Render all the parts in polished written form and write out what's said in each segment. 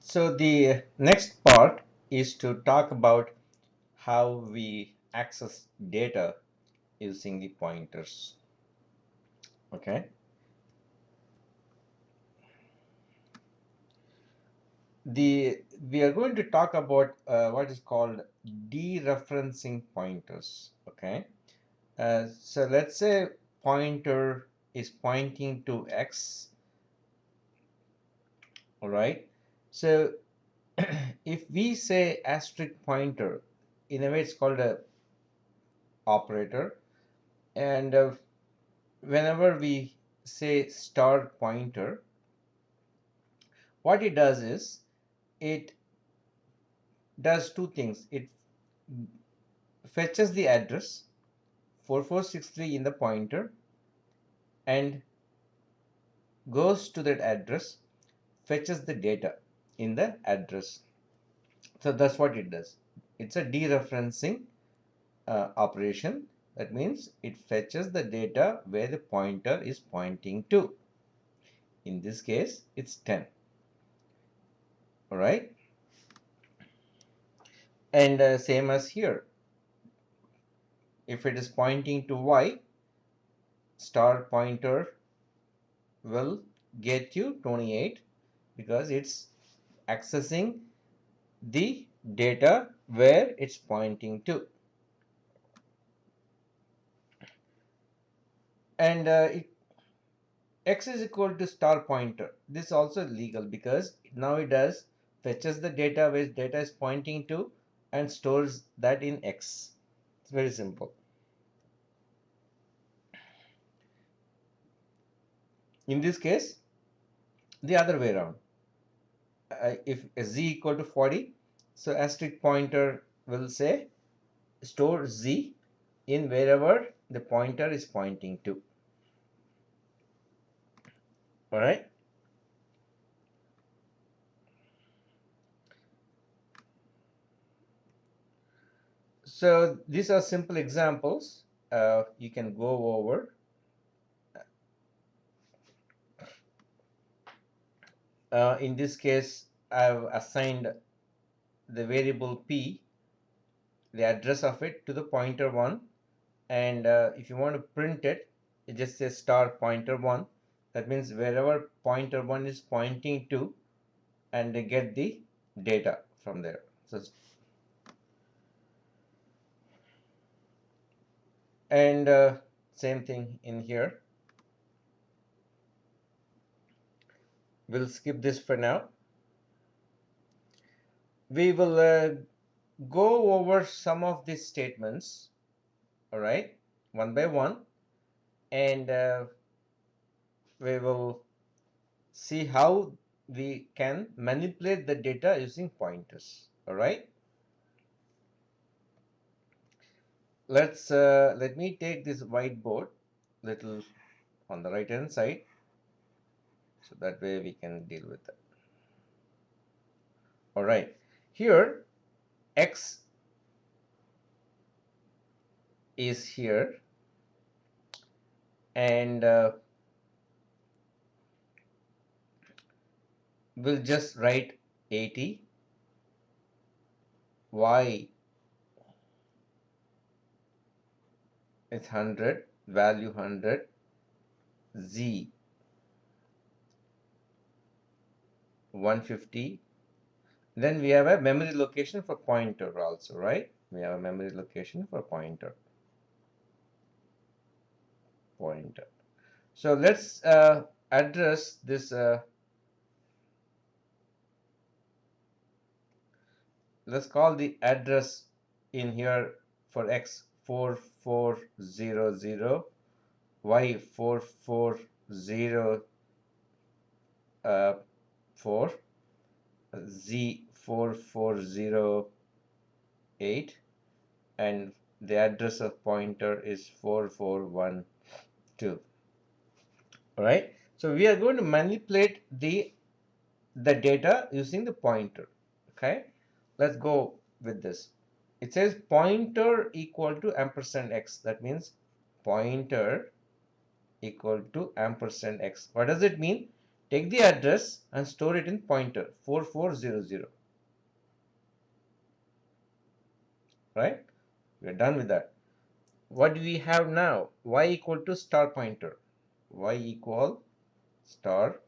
So the next part is to talk about how we access data using the pointers. Okay. We are going to talk about what is called dereferencing pointers. Okay. So let's say pointer is pointing to X. All right. So if we say asterisk pointer, in a way it's called a operator, and whenever we say star pointer, what it does is it does two things. It fetches the address 4463 in the pointer and goes to that address, fetches the data in the address. So that's what it does. It's a dereferencing operation. That means it fetches the data where the pointer is pointing to. In this case, it's 10. All right. And same as here. If it is pointing to Y, star pointer will get you 28 because it's accessing the data where it's pointing to. And X is equal to star pointer. This is also legal because now it does fetches the data where data is pointing to and stores that in X. It's very simple. In this case, the other way around. If Z equal to 40, so asterisk pointer will say store Z in wherever the pointer is pointing to. All right. So these are simple examples you can go over. In this case, I've assigned the variable P, the address of it, to the pointer 1. And if you want to print it, it just says star pointer 1. That means wherever pointer 1 is pointing to, and they get the data from there. So, and same thing in here. We'll skip this for now. We will go over some of these statements, all right, one by one, and we will see how we can manipulate the data using pointers. All right. Let me take this whiteboard little on the right hand side, so that way we can deal with it. All right. Here X is here, and we'll just write 80. Y is 100, value 100. Z 150. Then we have a memory location for pointer also, right? We have a memory location for pointer. So let's address this. Let's call the address in here for X 4400, Y 4404, Z 4408, and the address of pointer is 4412. All right. So we are going to manipulate the data using the pointer. Okay. Let's go with this. It says pointer equal to ampersand X. That means pointer equal to ampersand X. What does it mean? take the address and store it in pointer 4400. Right? We're done with that. What do we have now? Y equal to star pointer. Y equal star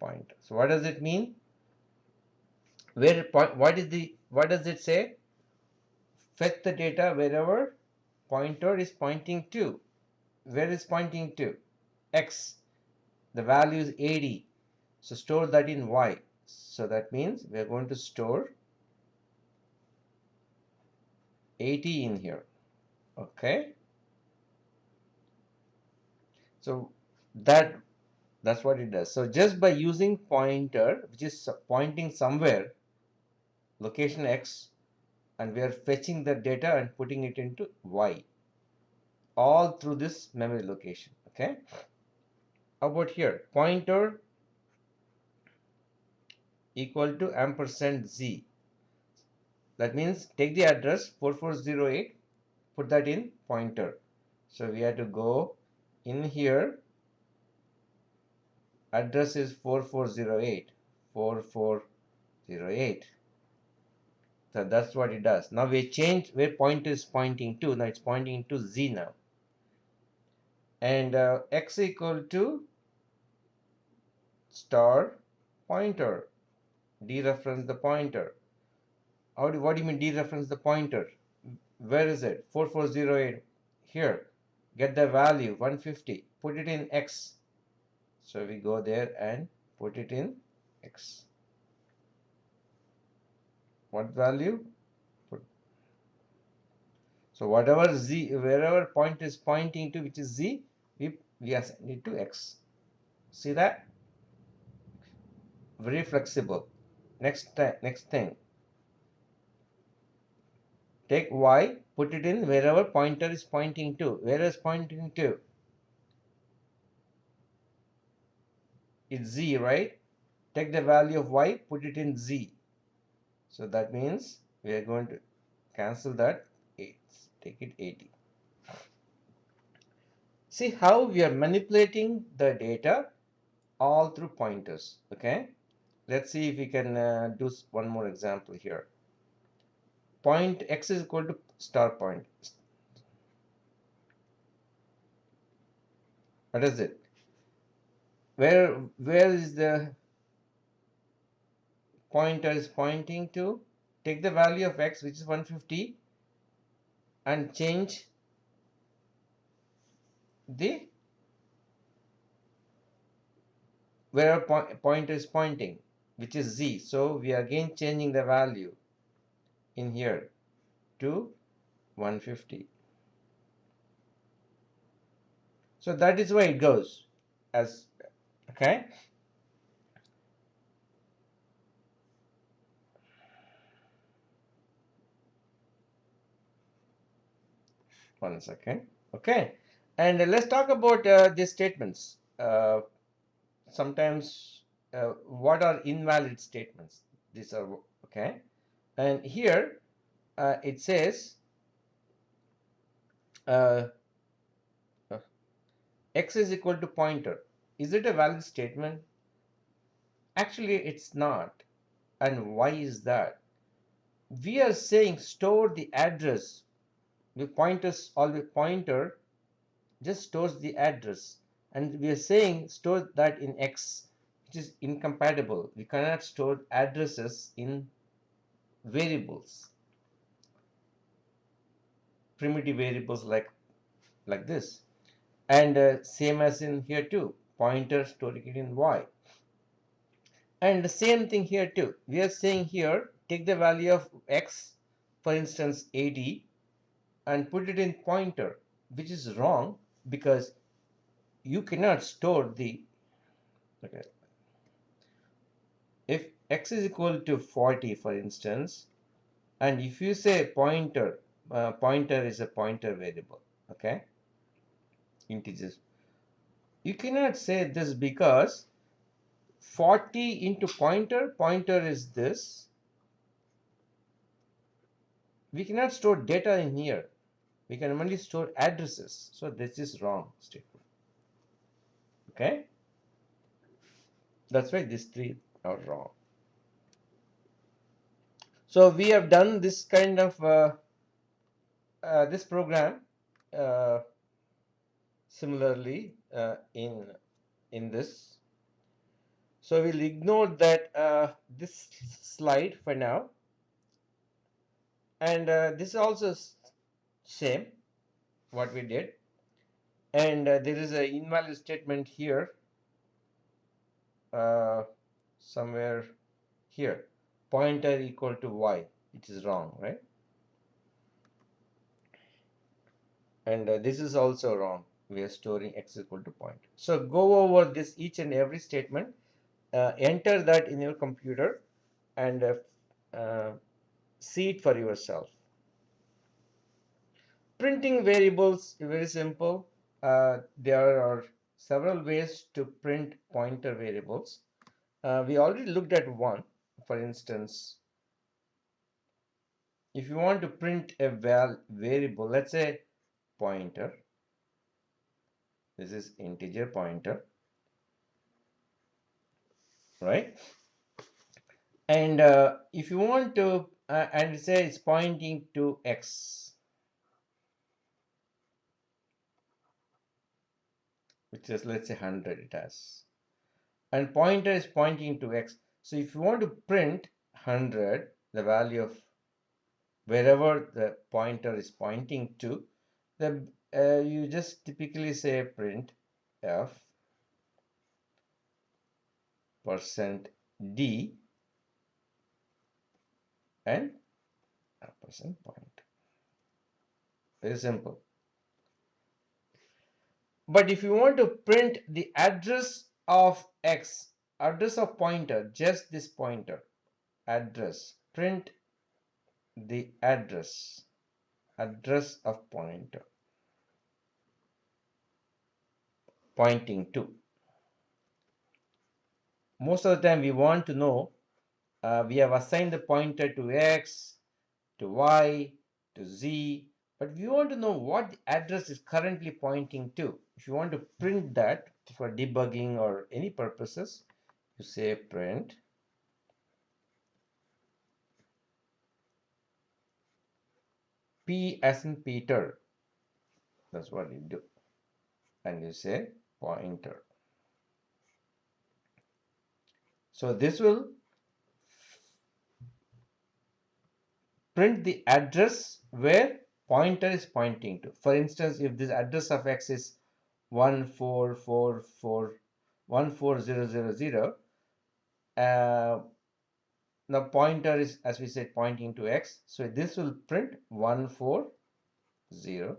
pointer. So what does it mean? What does it say? Fetch the data wherever pointer is pointing to. Where is pointing to? X. The value is 80. So store that in Y. So that means we are going to store 80 in here. Okay. So that's what it does. So just by using pointer, which is pointing somewhere, location X, and we are fetching the data and putting it into Y, all through this memory location. Okay. How about here? Pointer equal to ampersand Z. That means take the address 4408, put that in pointer. So we have to go in here. Address is 4408. 4408. So that's what it does. Now we change where pointer is pointing to. Now it's pointing to Z now. And X equal to star pointer. Dereference the pointer. What do you mean dereference the pointer? Where is it? 4408. Here. Get the value 150. Put it in X. So we go there and put it in X. What value? So whatever Z, wherever point is pointing to, which is Z, we assign it to X. See that? Very flexible. Next thing. Take Y, put it in wherever pointer is pointing to. Where is pointing to? It's Z, right? Take the value of Y, put it in Z. So that means we are going to cancel that 8. Take it 80. See how we are manipulating the data all through pointers. Okay. Let's see if we can do one more example here. Point X is equal to star point. What is it? Where is the pointer is pointing to? Take the value of X, which is 150, and change the where pointer is pointing, which is Z. So we are again changing the value in here to 150. So that is why it goes as, okay. One second. Okay. And let's talk about these statements. Sometimes what are invalid statements? These are, okay. And here it says uh, uh, X is equal to pointer. Is it a valid statement? Actually, it's not. And why is that? We are saying store the address. The pointers, always pointer just stores the address, and we are saying store that in X, which is incompatible. We cannot store addresses in variables, primitive variables like this. And same as in here too, pointer storing it in Y. And the same thing here too. We are saying here take the value of X, for instance 80, and put it in pointer, which is wrong because you cannot store the, okay, if X is equal to 40, for instance, and if you say pointer, pointer is a pointer variable, okay, integers, you cannot say this because 40 into pointer, pointer is this. We cannot store data in here. We can only store addresses. So this is wrong statement. Okay. That's why these three are wrong. So we have done this kind of this program uh, similarly in this. So we'll ignore that this slide for now, and this is also same what we did, and there is an invalid statement here uh, somewhere here, pointer equal to y, which is wrong, right? And this is also wrong. We are storing x equal to pointer. So go over this each and every statement, enter that in your computer, and uh, see it for yourself. Printing variables is very simple. There are several ways to print pointer variables. We already looked at one. For instance, if you want to print a variable, let's say pointer, this is integer pointer, right? And if you want to, and say it's pointing to x, which is, let's say 100 it has, and pointer is pointing to x. So if you want to print 100, the value of wherever the pointer is pointing to, the you just typically say print f %d and a percent point. Very simple. But if you want to print the address of x, address of pointer, just this pointer, address, print the address of pointer pointing to. Most of the time we want to know, we have assigned the pointer to x, to y, to z, but we want to know what the address is currently pointing to. If you want to print that for debugging or any purposes, you say print p as in Peter. That's what you do. And you say pointer. So this will print the address where pointer is pointing to. For instance, if this address of x is 144414000, the pointer is, as we said, pointing to x. So this will print 14000.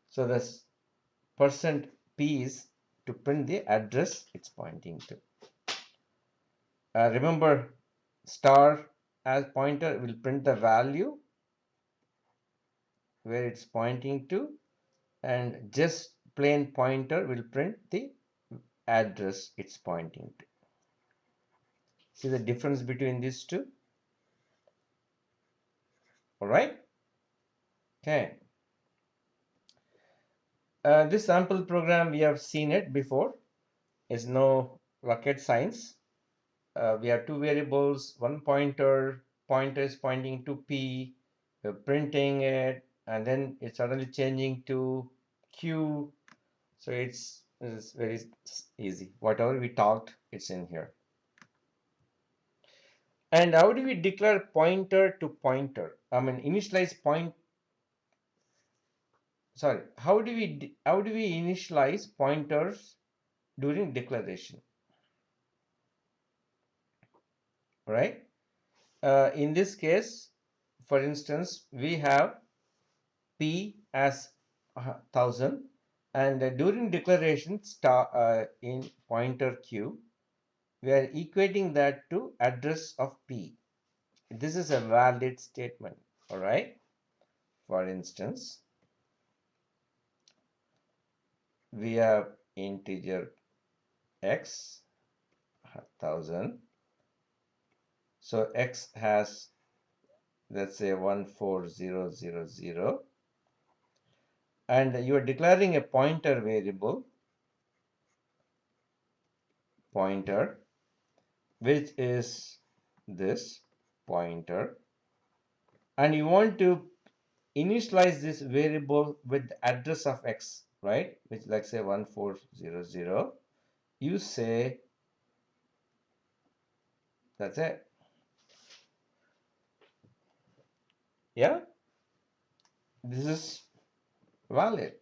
So this %p is to print the address it's pointing to. Remember, star as pointer will print the value where it's pointing to, and just plain pointer will print the address it's pointing to. See the difference between these two? All right. Okay. This sample program, we have seen it before. It's no rocket science. We have two variables, one pointer is pointing to p, we're printing it, and then it's suddenly changing to q. So it's very easy. Whatever we talked, it's in here. And how do we declare pointer to pointer? I mean, initialize point. Sorry, how do we initialize pointers during declaration? Right? In this case, for instance, we have p as 1000, and during declaration in pointer q, we are equating that to address of p. This is a valid statement. All right. For instance, we have integer x 1000. So x has, let's say, 14000, and you are declaring a pointer variable pointer, which is this pointer, and you want to initialize this variable with the address of x, right? Which, like say 1400. You say that's it. Yeah, this is valid.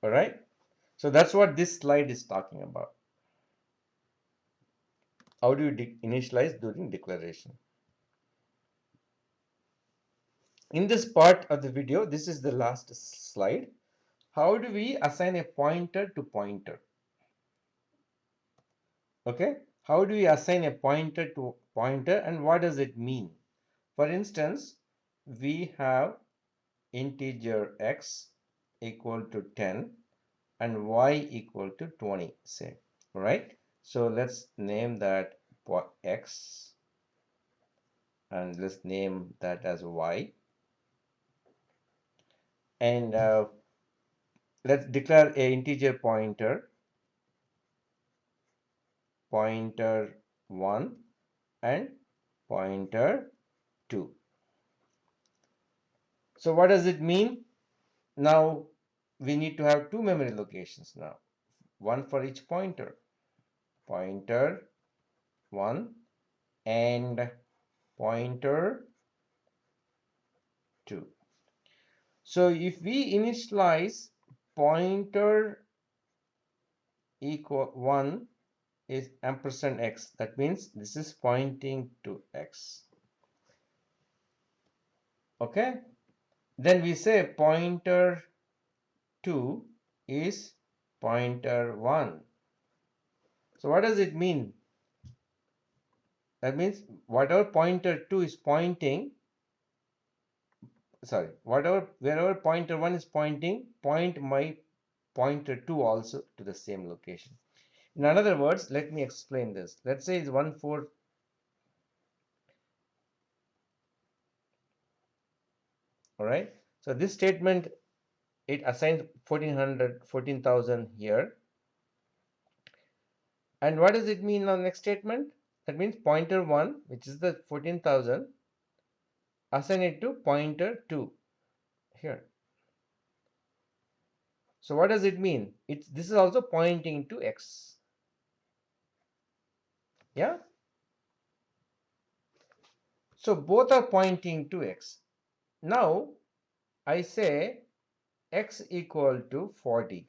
All right. So that's what this slide is talking about. How do you initialize during declaration? In this part of the video, this is the last slide. How do we assign a pointer to pointer? Okay. How do we assign a pointer to pointer, and what does it mean? For instance, we have integer x equal to 10 and y equal to 20, say, right? So let's name that x, and let's name that as y, and let's declare a integer pointer 1 and pointer 2. So what does it mean? Now we need to have two memory locations now, one for each pointer, pointer 1 and pointer 2. So if we initialize pointer equal 1 is ampersand x, that means this is pointing to x. Okay, then we say pointer 2 is pointer 1. So what does it mean? That means whatever pointer 2 is pointing, sorry, wherever pointer 1 is pointing, point my pointer 2 also to the same location. In other words, let me explain this. Let's say it's 1 4. All right. So this statement, it assigns 14,000 here. And what does it mean on the next statement? That means pointer 1, which is the 14,000, assign it to pointer 2 here. So what does it mean? This is also pointing to x. Yeah. So both are pointing to x. Now I say x equal to 40.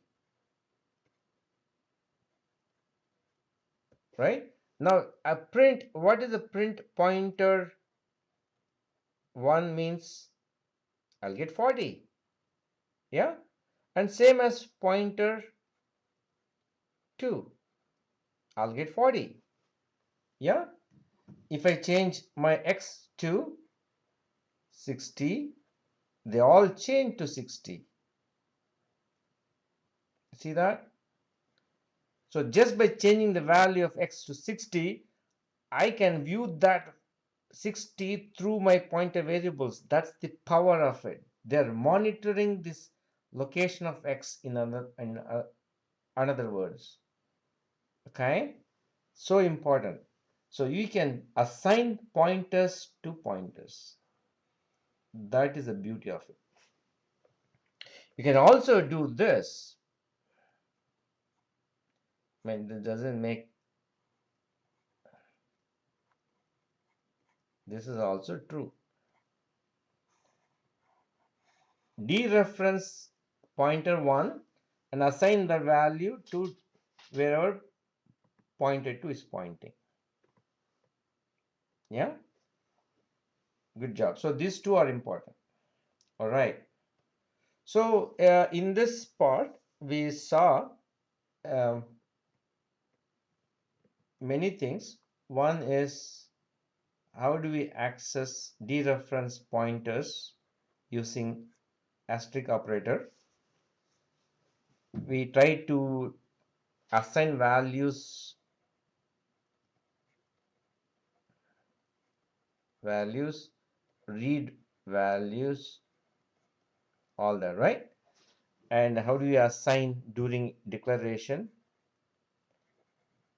Right? Now a print, what is a print pointer 1 means? I'll get 40. Yeah. And same as pointer 2, I'll get 40. Yeah. If I change my x to 60, they all change to 60. See that? So just by changing the value of x to 60, I can view that 60 through my pointer variables. That's the power of it. They're monitoring this location of x in another words. Okay, so important. So you can assign pointers to pointers. That is the beauty of it. You can also do this. I mean, it doesn't make, this is also true. Dereference pointer 1 and assign the value to wherever pointer 2 is pointing. Yeah, good job. So these two are important. All right. So in this part, we saw um, many things. One is how do we access dereference pointers using asterisk operator. We try to assign values, read values, all that, right? And how do you assign during declaration?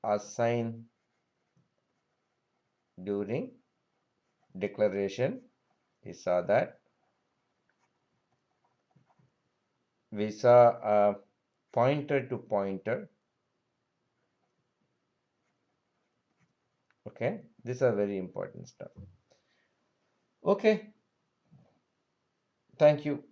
Assign during declaration. We saw that. We saw pointer to pointer. Okay, these are very important stuff. Okay, thank you.